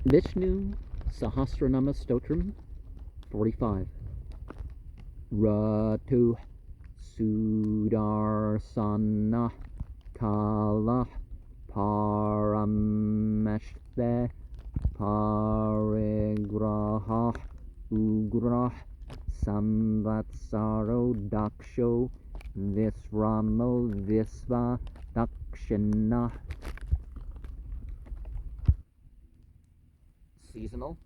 Visnu Sahasra Stotram 45. Ratu Sudarsana Kala Parameshte Parigraha Ugrah Samvatsaro Daksho Visramo Visva Dakshina. Seasonal,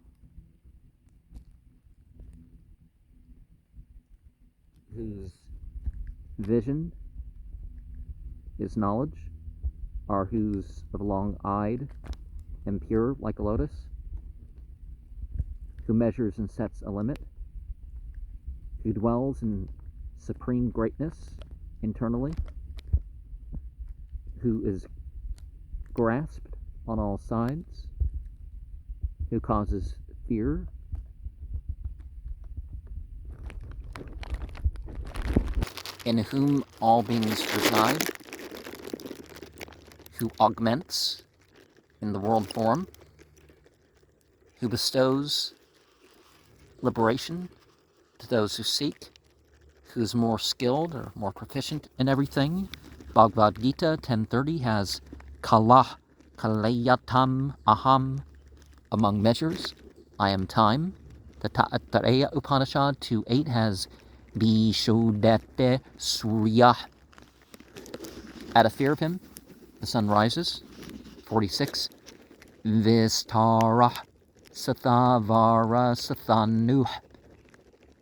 whose vision is knowledge, are whose of long-eyed and pure like a lotus, who measures and sets a limit, who dwells in supreme greatness internally, who is grasped on all sides, who causes fear, in whom all beings reside, who augments in the world form, who bestows liberation to those who seek, who is more skilled or more proficient in everything. Bhagavad Gita 10:30 has Kala Kalayatam Aham, among measures, I am time. The Taittiriya Upanishad 2:8 has Vishodete Surya. Out of fear of him, the sun rises. 46. Vistara Sathavara Sathanu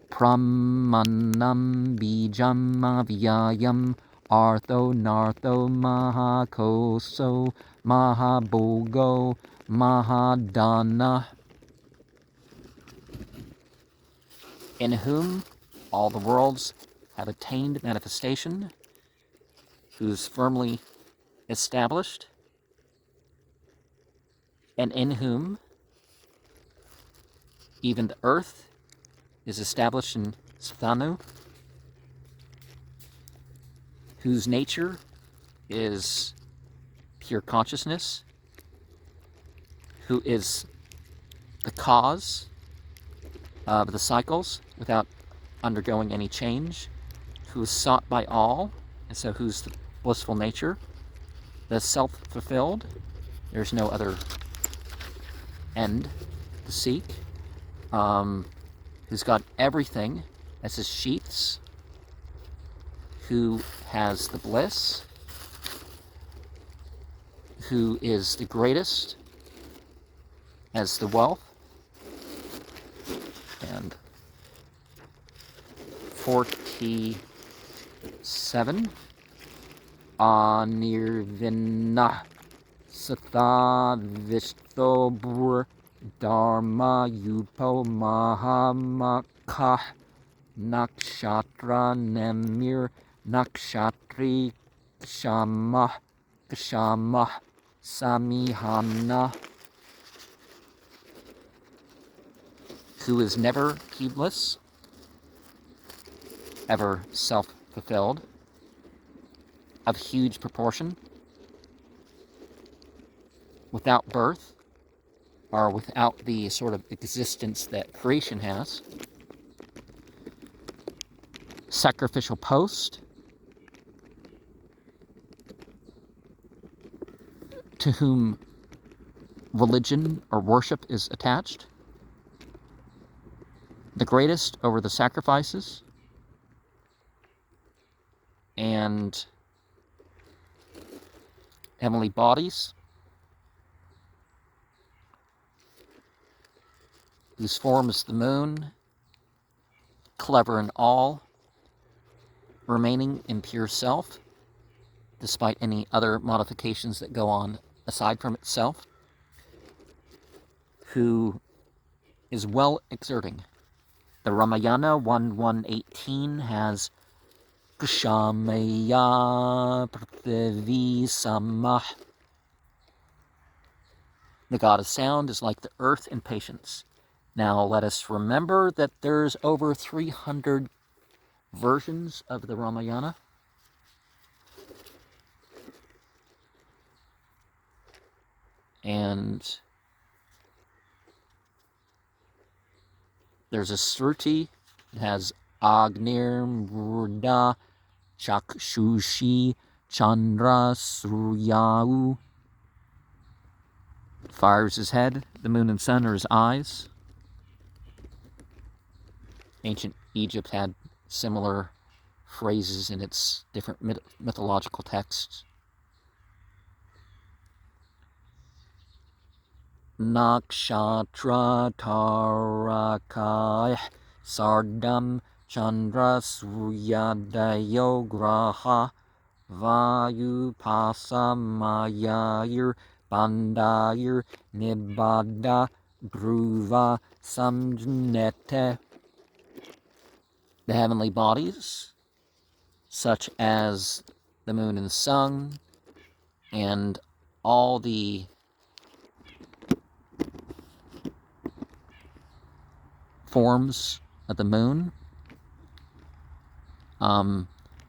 Pramanam Bijam Avyayam Artho Nartho Mahakoso Mahabhogo Mahadana, in whom all the worlds have attained manifestation, who is firmly established, and in whom even the earth is established in Sthanu, whose nature is pure consciousness, who is the cause of the cycles without undergoing any change, who is sought by all, and so who's the blissful nature, the self-fulfilled, there's no other end to seek, who's got everything as his sheaths, who has the bliss, who is the greatest as the wealth, and 47. Anirvinna Satha Vishtobr Dharma Yupo Mahamakah Nakshatra Nemir Nakshatri Kshama Samihana, who is never heedless, ever self-fulfilled, of huge proportion, without birth, or without the sort of existence that creation has, sacrificial post, to whom religion or worship is attached, the greatest over the sacrifices, and heavenly bodies, whose form is the moon, clever in all, remaining in pure self, despite any other modifications that go on aside from itself, who is well exerting. The Ramayana 1:118 has Kshamaya Prithvi Samah. The god of sound is like the earth in patience. Now let us remember that there's over 300 versions of the Ramayana. And There's a Sruti. It has Agnir Murda Chakshushi Chandra Suryau. Fire is his head. The moon and sun are his eyes. Ancient Egypt had similar phrases in its different mythological texts. Nakshatra Tarakai Sardam Chandra Suryadayo Graha Vayu Pasamayayir Bandayir Nibada Dhruva Samjnete. The heavenly bodies, such as the moon and the sun, and all the forms of the moon. Do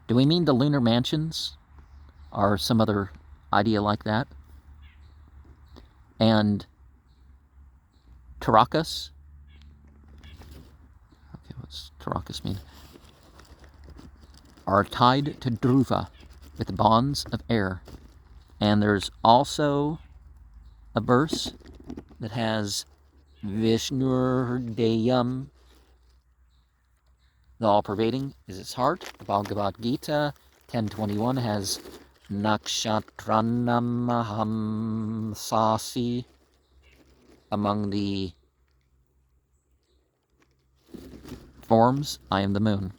we mean the lunar mansions or some other idea like that? And Tarakas. Okay, what's Tarakas mean? Are tied to Dhruva with the bonds of air. And there's also a verse that has Visnu Hridayam, the all-pervading is its heart. The Bhagavad Gita 10:21 has Nakshatranamaham Sasi. Among the forms, I am the moon.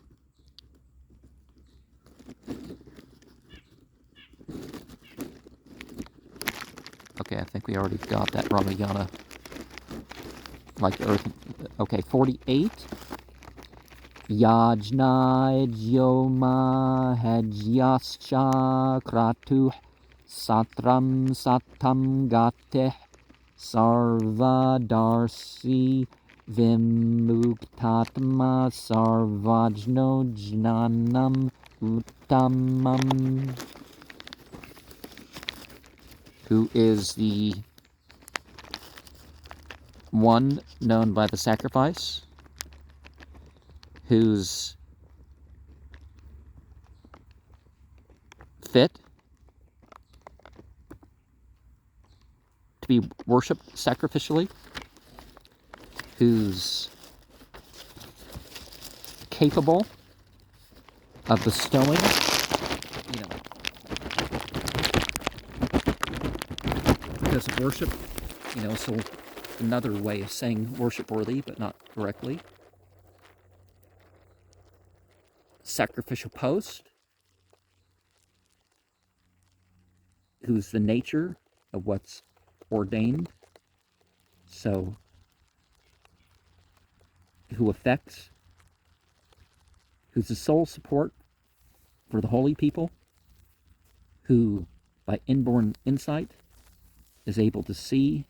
Okay, I think we already got that Ramayana. Like Earth. Okay, 48. Yajna Jyoma Hejyascha Kratuh Satram Satam Gateh Sarvadarsi Vimuktatma Sarvajno Jnanam Uttamam. Who is the one known by the sacrifice, who's fit to be worshipped sacrificially, who's capable of bestowing, because of worship, so another way of saying worship worthy, but not correctly. Sacrificial post, who's the nature of what's ordained, so who affects, who's the sole support for the holy people, who by inborn insight is able to see,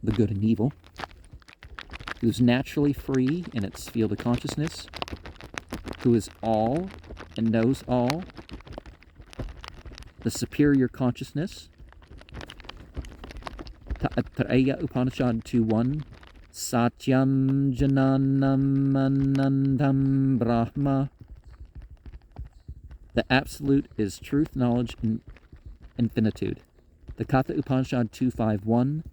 the good and evil, who's naturally free in its field of consciousness, who is all and knows all, the superior consciousness. Taittiriya Upanishad 2:1, Satyam Jananam Anandam Brahma. The absolute is truth, knowledge, and infinitude. The Katha Upanishad 2:5:1,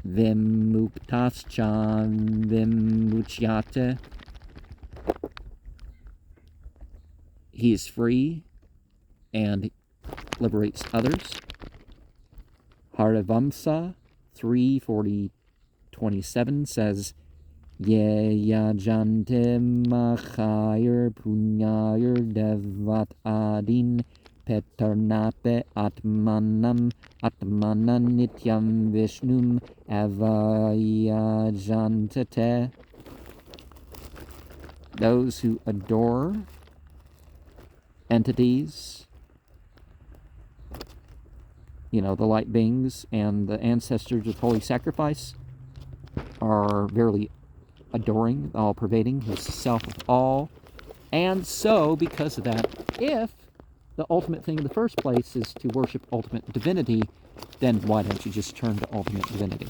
Vimuktascha Vimuchyate. He is free and liberates others. Harivamsa 3:40-27 says, Ye yajante machayir punyayir devat adin petarnape atmanam nityam vishnum avayajantete. Those who adore entities, the light beings and the ancestors of holy sacrifice, are verily adoring, all-pervading, who's the self of all. And so, because of that, if the ultimate thing in the first place is to worship ultimate divinity, then why don't you just turn to ultimate divinity?